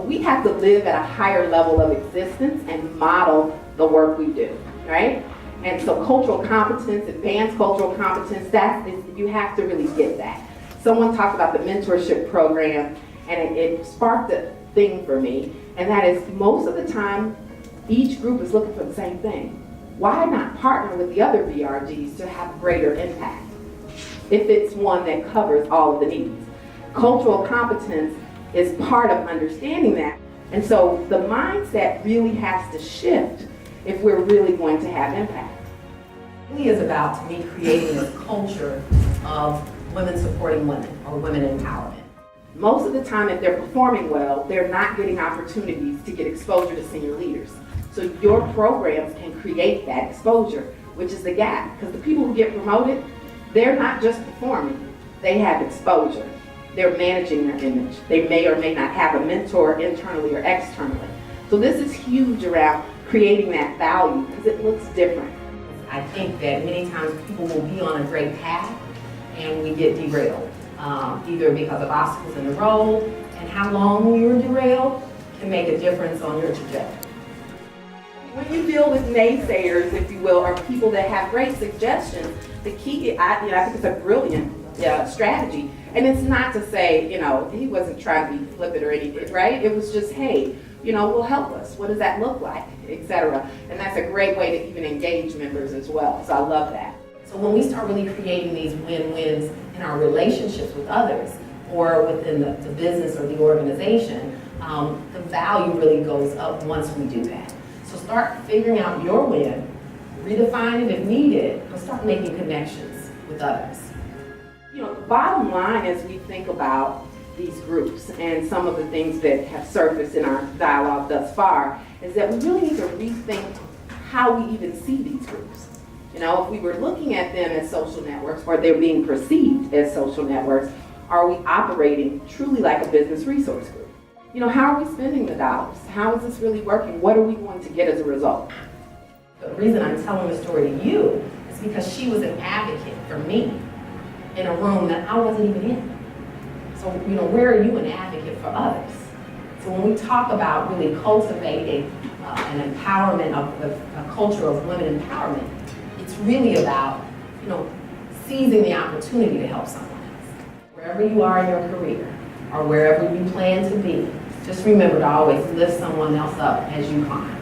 we have to live at a higher level of existence and model the work we do, right? And so cultural competence, advanced cultural competence, you have to really get that. Someone talked about the mentorship program, and it sparked a thing for me, and that is most of the time, each group is looking for the same thing. Why not partner with the other BRGs to have greater impact if it's one that covers all of the needs? Cultural competence is part of understanding that. And so the mindset really has to shift if we're really going to have impact. It really is about, to me, creating a culture of women supporting women or women empowerment. Most of the time, if they're performing well, they're not getting opportunities to get exposure to senior leaders. So your programs can create that exposure, which is the gap. Because the people who get promoted, they're not just performing, they have exposure. They're managing their image. They may or may not have a mentor internally or externally. So this is huge around creating that value because it looks different. I think that many times people will be on a great path and we get derailed, either because of obstacles in the road, and how long we were derailed can make a difference on your trajectory. When you deal with naysayers, if you will, or people that have great suggestions, the key, I think it's a brilliant strategy. And it's not to say, he wasn't trying to be flippant or anything, right? It was just, hey, will help us. What does that look like, etc. And that's a great way to even engage members as well. So I love that. So when we start really creating these win-wins in our relationships with others or within the business or the organization, the value really goes up once we do that. So start figuring out your win, redefine it if needed, but start making connections with others. The bottom line as we think about these groups and some of the things that have surfaced in our dialogue thus far is that we really need to rethink how we even see these groups. If we were looking at them as social networks or they're being perceived as social networks, are we operating truly like a business resource group? How are we spending the dollars? How is this really working? What are we going to get as a result? The reason I'm telling the story to you is because she was an advocate for me in a room that I wasn't even in. So, where are you an advocate for others? So when we talk about really cultivating an empowerment of a culture of women empowerment, it's really about, seizing the opportunity to help someone else. Wherever you are in your career or wherever you plan to be, just remember to always lift someone else up as you climb.